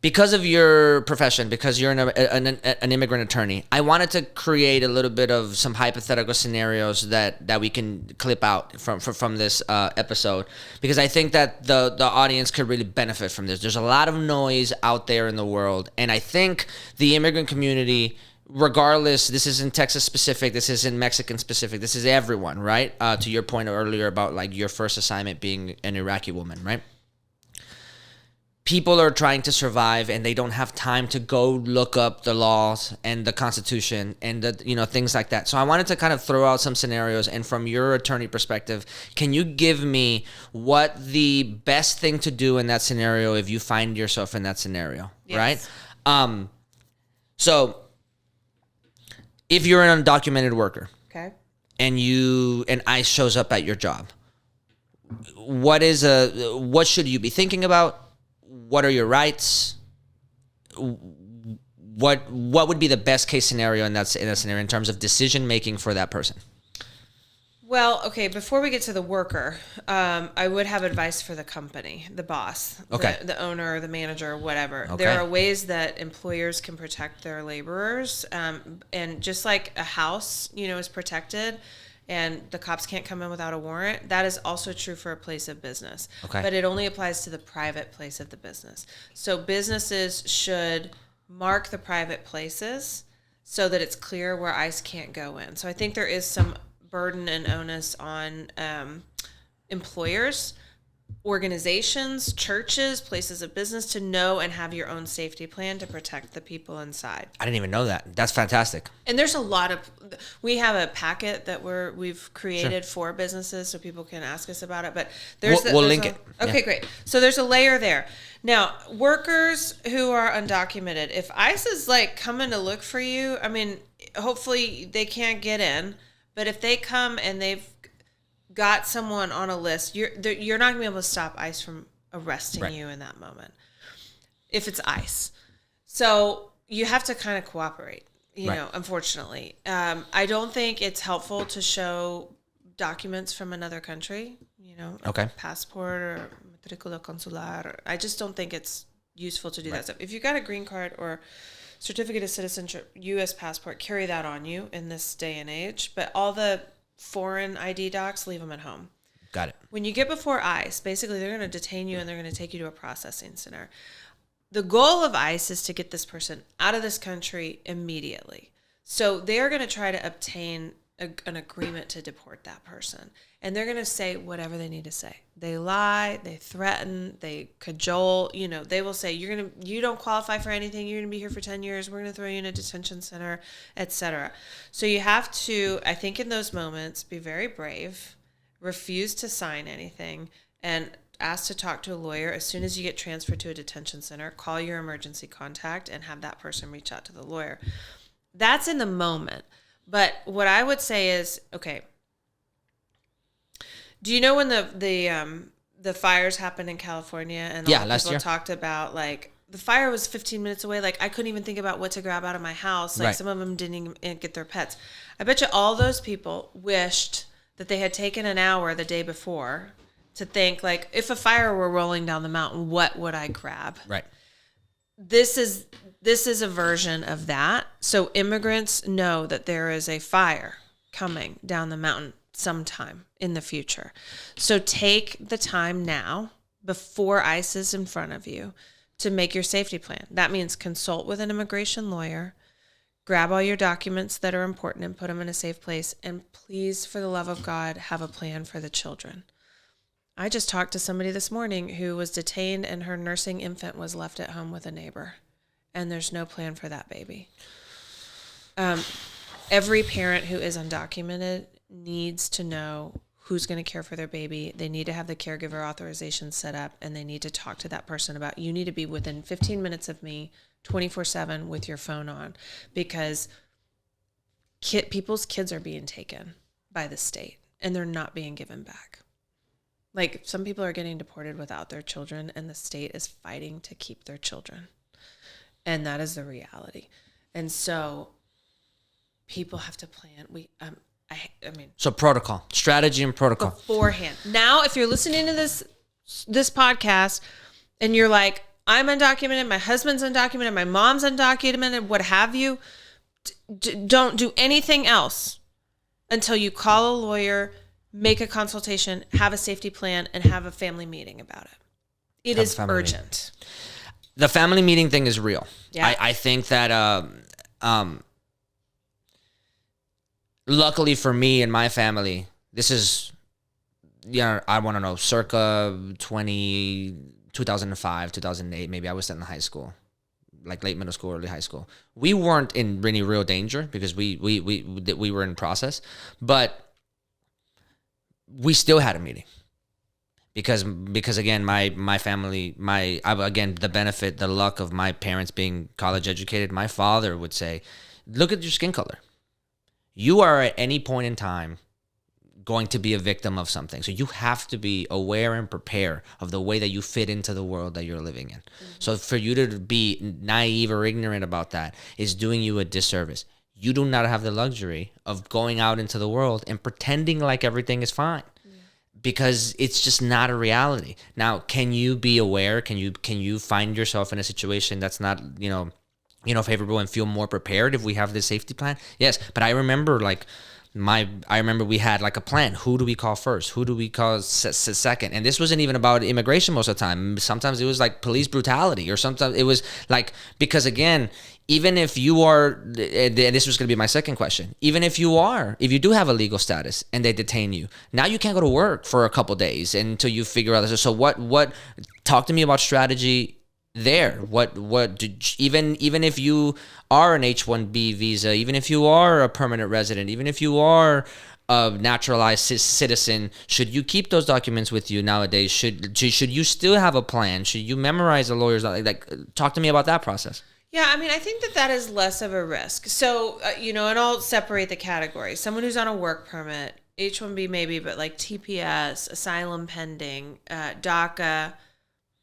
Because of your profession, because you're an immigrant attorney, I wanted to create a little bit of some hypothetical scenarios that we can clip out from this episode, because I think that the audience could really benefit from this. There's a lot of noise out there in the world, and I think the immigrant community, regardless, this isn't Texas specific, this isn't Mexican specific, this is everyone, right? To your point earlier about like your first assignment being an Iraqi woman, right? People are trying to survive and they don't have time to go look up the laws and the Constitution and the things like that. So I wanted to kind of throw out some scenarios, and from your attorney perspective, can you give me what the best thing to do in that scenario if you find yourself in that scenario, Yes. right? So if you're an undocumented worker, Okay. and ICE shows up at your job, what should you be thinking about? What are your rights? What would be the best case scenario in that scenario in terms of decision making for that person? Well, okay, before we get to the worker, I would have advice for the company, the boss, Okay. the owner, the manager, whatever. Okay. There are ways that employers can protect their laborers. And just like a house, is protected and the cops can't come in without a warrant, that is also true for a place of business. Okay. But it only applies to the private place of the business. So businesses should mark the private places so that it's clear where ICE can't go in. So I think there is some burden and onus on employers, organizations, churches, places of business to know and have your own safety plan to protect the people inside. I didn't even know that. That's fantastic. And there's a lot of, we have a packet that we've created for businesses so people can ask us about it, but We'll link it. Okay, Yeah. great. So there's a layer there. Now, workers who are undocumented, if ICE is like coming to look for you, I mean, hopefully they can't get in, but if they come and they've got someone on a list, you're not gonna be able to stop ICE from arresting you in that moment if it's ICE. So you have to kind of cooperate, unfortunately. I don't think it's helpful to show documents from another country, Okay. passport or matrícula consular. I just don't think it's useful to do that stuff. If you got a green card or certificate of citizenship, U.S. passport, carry that on you in this day and age. But all the foreign ID docs, leave them at home. Got it. When you get before ICE, basically they're going to detain you and they're going to take you to a processing center. The goal of ICE is to get this person out of this country immediately. So they're going to try to obtain an agreement to deport that person. And they're going to say whatever they need to say. They lie, they threaten, they cajole. They will say, you don't qualify for anything. You're going to be here for 10 years. We're going to throw you in a detention center, etc. So you have to, I think in those moments, be very brave, refuse to sign anything, and ask to talk to a lawyer. As soon as you get transferred to a detention center, call your emergency contact and have that person reach out to the lawyer. That's in the moment. But what I would say is, okay, do you know when the fires happened in California and last people year talked about like the fire was 15 minutes away, like I couldn't even think about what to grab out of my house, like some of them didn't even get their pets. I bet you all those people wished that they had taken an hour the day before to think like, if a fire were rolling down the mountain, what would I grab? Right. This is a version of that. So immigrants know that there is a fire coming down the mountain sometime in the future. So take the time now, before ICE is in front of you, to make your safety plan. That means consult with an immigration lawyer, grab all your documents that are important and put them in a safe place, and please, for the love of God, have a plan for the children. I just talked to somebody this morning who was detained and her nursing infant was left at home with a neighbor, and there's no plan for that baby. Every parent who is undocumented needs to know who's going to care for their baby. They need to have the caregiver authorization set up, and they need to talk to that person about, you need to be within 15 minutes of me 24/7 with your phone on, because people's kids are being taken by the state and they're not being given back. Like, some people are getting deported without their children, and the state is fighting to keep their children. And that is the reality. And so people have to plan. I mean, So protocol, strategy and protocol. beforehand. Now, if you're listening to this podcast and you're like, I'm undocumented, my husband's undocumented, my mom's undocumented, what have you, don't do anything else until you call a lawyer, make a consultation, have a safety plan, and have a family meeting about it. It is urgent. The family meeting thing is real. Yeah. I think that luckily for me and my family, this is, I want to know, circa 2005, 2008, maybe I was in high school, like late middle school, early high school. We weren't in any real danger because we were in process, but we still had a meeting. Because again, my family, the benefit, the luck of my parents being college educated, my father would say, look at your skin color. You are at any point in time going to be a victim of something. So you have to be aware and prepare of the way that you fit into the world that you're living in. Mm-hmm. So for you to be naive or ignorant about that is doing you a disservice. You do not have the luxury of going out into the world and pretending like everything is fine. Because it's just not a reality. Now, can you be aware? Can you find yourself in a situation that's not, favorable and feel more prepared if we have this safety plan? Yes, but I remember we had like a plan. Who do we call first? Who do we call second? And this wasn't even about immigration most of the time. Sometimes it was like police brutality, or sometimes it was like, because again, even if you are, and this was going to be my second question, even if you do have a legal status and they detain you, now you can't go to work for a couple days until you figure out this. So what, talk to me about strategy there. Even if you are an H-1B visa, even if you are a permanent resident, even if you are a naturalized citizen, should you keep those documents with you nowadays? Should you still have a plan? Should you memorize the lawyers? Like, talk to me about that process. Yeah, I mean, I think that is less of a risk. So, and I'll separate the categories. Someone who's on a work permit, H-1B maybe, but like TPS, asylum pending, DACA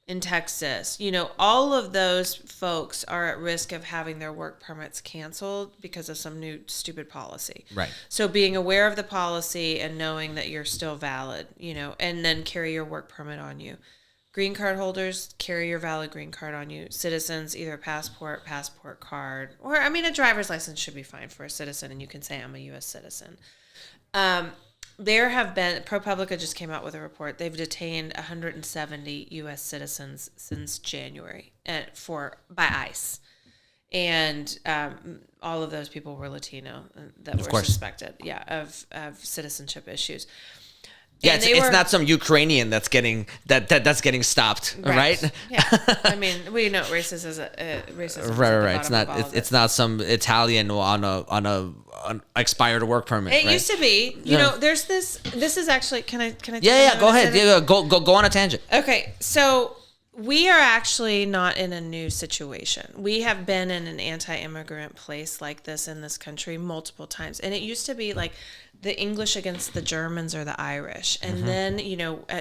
in Texas, all of those folks are at risk of having their work permits canceled because of some new stupid policy. Right. So being aware of the policy and knowing that you're still valid, and then carry your work permit on you. Green card holders, carry your valid green card on you. Citizens, either passport card, or a driver's license should be fine for a citizen, and you can say I'm a U.S. citizen. There have been, ProPublica just came out with a report. They've detained 170 U.S. citizens since January by ICE, and all of those people were Latino that were suspected, of citizenship issues. Yeah, it's not some Ukrainian that's getting stopped, right? Yeah, we know racism is racism. Right. It's not some Italian on an expired work permit. It used to be. There's this. This is actually. Can I? Yeah. Go ahead. Yeah, go on a tangent. Okay, so we are actually not in a new situation. We have been in an anti-immigrant place like this in this country multiple times, and it used to be like the English against the Germans or the Irish. And then,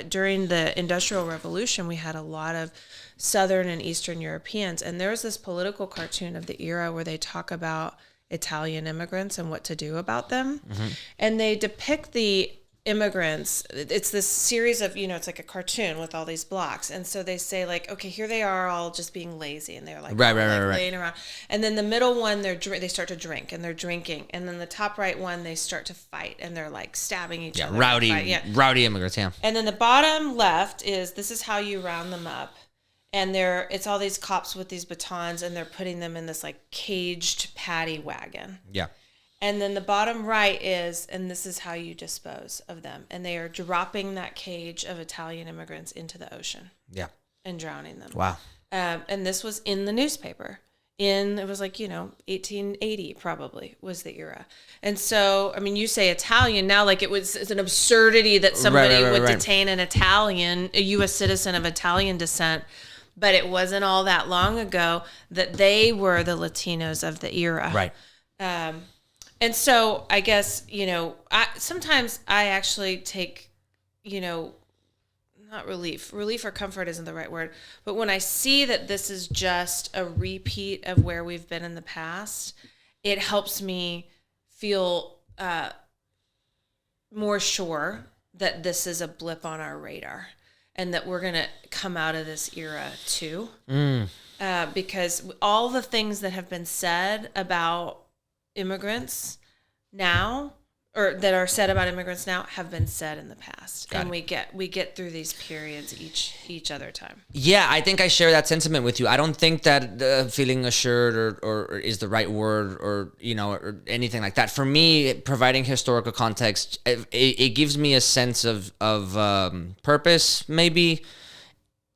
during the Industrial Revolution, we had a lot of Southern and Eastern Europeans. And there was this political cartoon of the era where they talk about Italian immigrants and what to do about them. Mm-hmm. And they depict the immigrants. It's this series of, it's like a cartoon with all these blocks. And so they say like, okay, here they are all just being lazy, and they're like, laying around. And then the middle one, they start to drink, and they're drinking. And then the top right one, they start to fight, and they're like stabbing each other. Rowdy immigrants, yeah. And then the bottom left this is how you round them up. And it's all these cops with these batons, and they're putting them in this like caged paddy wagon. Yeah. And then the bottom right and this is how you dispose of them. And they are dropping that cage of Italian immigrants into the ocean. Yeah. And drowning them. Wow. And this was in the newspaper. It was like, 1880 probably was the era. And so, you say Italian now, like it's an absurdity that somebody would detain an Italian, a U.S. citizen of Italian descent. But it wasn't all that long ago that they were the Latinos of the era. Right. And so I guess, sometimes I actually take, not relief or comfort isn't the right word, but when I see that this is just a repeat of where we've been in the past, it helps me feel more sure that this is a blip on our radar and that we're going to come out of this era too. Because all the things that have been said about immigrants now, or that are said about immigrants now, have been said in the past. Got and it. we get through these periods each other time. Yeah, I think I share that sentiment with you. I don't think that feeling assured or is the right word or or anything like that. For me, providing historical context, it gives me a sense of purpose, maybe,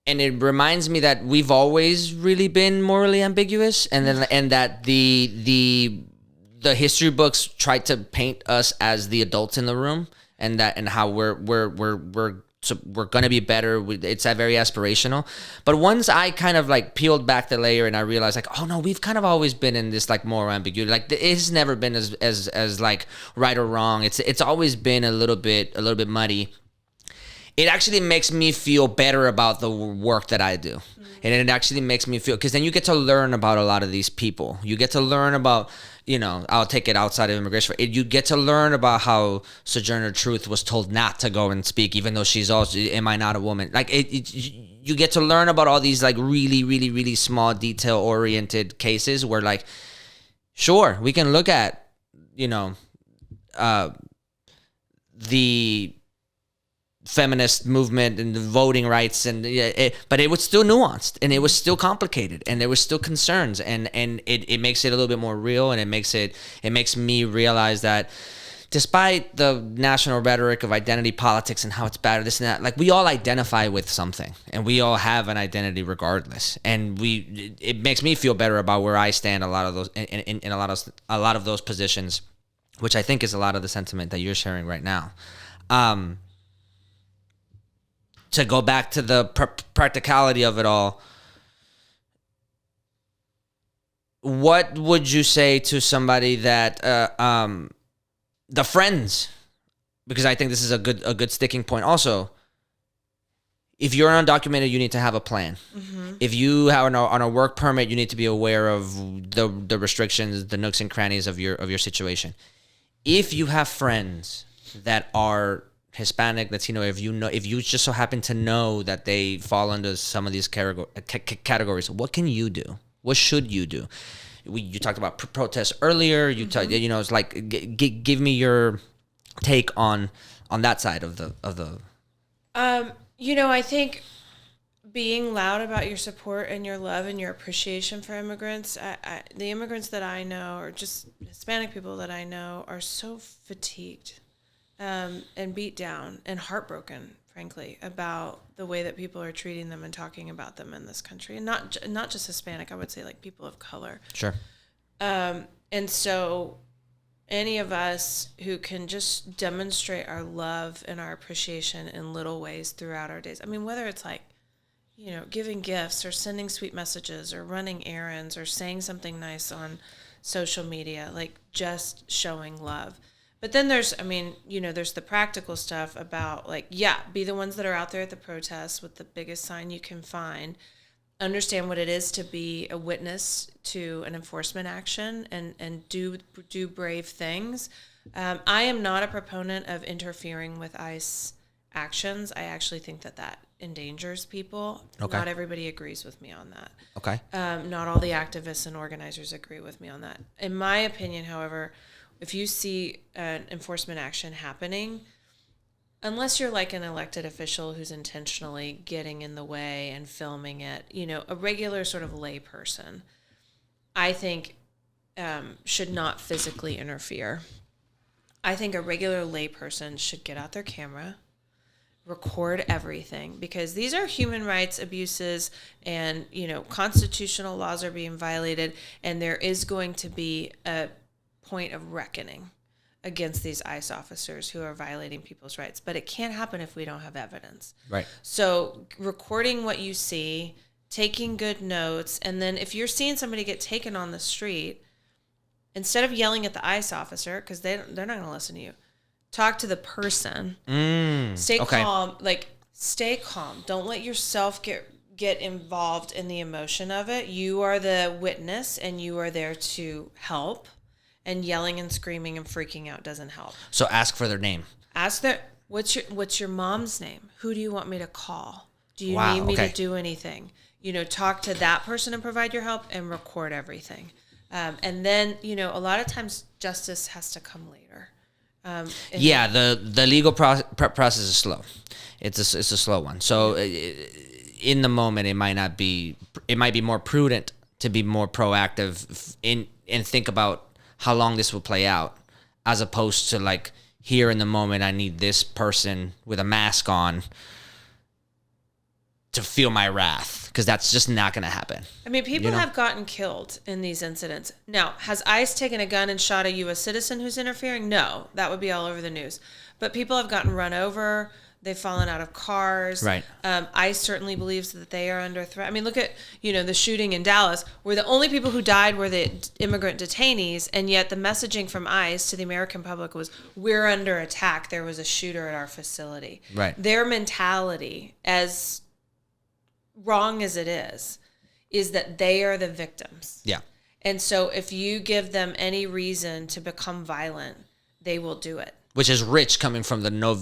and it reminds me that we've always really been morally ambiguous, and that the history books tried to paint us as the adults in the room, and how we're going to be better. It's very aspirational. But once I kind of like peeled back the layer and I realized like, oh no, we've kind of always been in this like moral ambiguity. Like it has never been as like right or wrong. It's always been a little bit muddy. It actually makes me feel better about the work that I do. And it actually makes me feel, because then you get to learn about a lot of these people. You get to learn about, I'll take it outside of immigration. You get to learn about how Sojourner Truth was told not to go and speak, even though she's also, am I not a woman? Like you get to learn about all these like really, really, really small detail oriented cases where like, sure, we can look at, the feminist movement and the voting rights, but it was still nuanced and it was still complicated and there was still concerns, and it makes it a little bit more real, and it makes me realize that despite the national rhetoric of identity politics and how it's bad or this and that, like we all identify with something and we all have an identity regardless, and it makes me feel better about where I stand a lot of those in a lot of those positions, which I think is a lot of the sentiment that you're sharing right now. To go back to the practicality of it all, what would you say to somebody that the friends? Because I think this is a good sticking point. Also, if you're undocumented, you need to have a plan. Mm-hmm. If you are on a work permit, you need to be aware of the restrictions, the nooks and crannies of your situation. If you have friends that are Hispanic, Latino, if you just so happen to know that they fall under some of these categories, what can you do? What should you do? You talked about protests earlier. It's like give me your take on that side of the. I think being loud about your support and your love and your appreciation for immigrants. The immigrants that I know, or just Hispanic people that I know, are so fatigued. And beat down and heartbroken, frankly, about the way that people are treating them and talking about them in this country, and not just Hispanic. I would say like people of color. Sure. And so, any of us who can just demonstrate our love and our appreciation in little ways throughout our days. I mean, whether it's like, giving gifts or sending sweet messages or running errands or saying something nice on social media, like just showing love. But then there's the practical stuff about be the ones that are out there at the protests with the biggest sign you can find. Understand what it is to be a witness to an enforcement action and do brave things. I am not a proponent of interfering with ICE actions. I actually think that endangers people. Okay. Not everybody agrees with me on that. Okay. Not all the activists and organizers agree with me on that. In my opinion, however, if you see an enforcement action happening, unless you're like an elected official who's intentionally getting in the way and filming it, a regular sort of lay person, I think should not physically interfere. I think a regular lay person should get out their camera, record everything, because these are human rights abuses and, constitutional laws are being violated, and there is going to be a point of reckoning against these ICE officers who are violating people's rights. But it can't happen if we don't have evidence. Right. So recording what you see, taking good notes, and then if you're seeing somebody get taken on the street, instead of yelling at the ICE officer, because they're not going to listen to you, talk to the person. Stay calm. Stay calm. Don't let yourself get involved in the emotion of it. You are the witness, and you are there to help. And yelling and screaming and freaking out doesn't help. So ask for their name. Ask their, what's your mom's name? Who do you want me to call? Do you Wow, need me okay. to do anything? Talk to that person and provide your help and record everything. And then, a lot of times justice has to come later. Yeah, the legal process is slow. It's a slow one. So in the moment, it might be more prudent to be more proactive and think about how long this will play out, as opposed to like here in the moment, I need this person with a mask on to feel my wrath, because that's just not going to happen. I mean, people have gotten killed in these incidents. Now, has ICE taken a gun and shot a U.S. citizen who's interfering? No, that would be all over the news. But people have gotten run over. They've fallen out of cars. Right. ICE certainly believes that they are under threat. I mean, look at, the shooting in Dallas, where the only people who died were the immigrant detainees, and yet the messaging from ICE to the American public was, we're under attack. There was a shooter at our facility. Right. Their mentality, as wrong as it is that they are the victims. Yeah. And so if you give them any reason to become violent, they will do it. Which is rich, coming from the no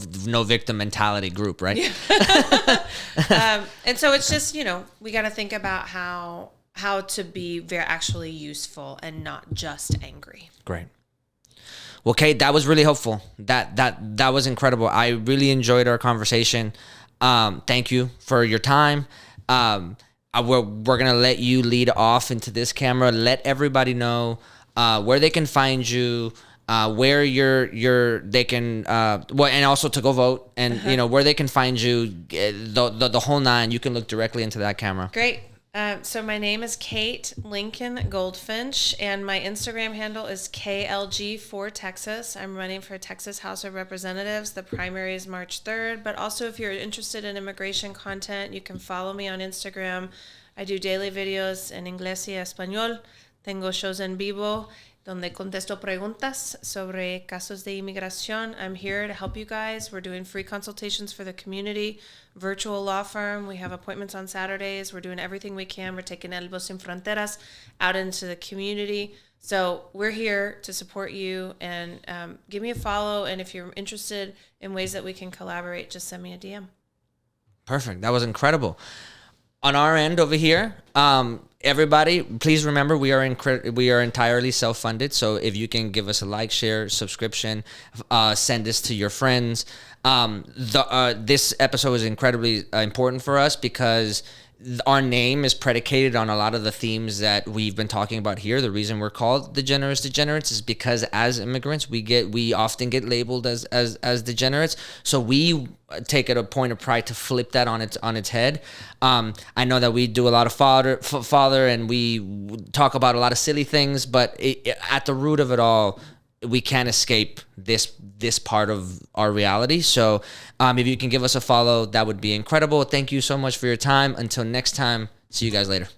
victim mentality group, right? Yeah. And so it's just, we got to think about how to be very actually useful and not just angry. Great. Well, Kate, that was really helpful. That was incredible. I really enjoyed our conversation. Thank you for your time. We're gonna let you lead off into this camera. Let everybody know where they can find you, where they can and also to go vote, and where they can find you, the whole nine. You can look directly into that camera. Great. So my name is Kate Lincoln Goldfinch, and my Instagram handle is KLG4Texas. I'm running for Texas House of Representatives. The primary is March 3rd, but also if you're interested in immigration content, you can follow me on Instagram. I do daily videos en inglés y español. Tengo shows en vivo donde contesto preguntas sobre casos de inmigración. I'm here to help you guys. We're doing free consultations for the community, virtual law firm. We have appointments on Saturdays. We're doing everything we can. We're taking El Voz Sin Fronteras out into the community. So we're here to support you, and give me a follow. And if you're interested in ways that we can collaborate, just send me a DM. Perfect. That was incredible. On our end over here, everybody, please remember we are entirely self-funded. So if you can give us a like, share, subscription, send this to your friends. This episode is incredibly important for us because our name is predicated on a lot of the themes that we've been talking about here. The reason we're called Degenerates is because as immigrants, we often get labeled as degenerates. So we take it a point of pride to flip that on its head. I know that we do a lot of father, and we talk about a lot of silly things, but at the root of it all, we can't escape this part of our reality. So if you can give us a follow, that would be incredible. Thank you so much for your time. Until next time, see you guys later.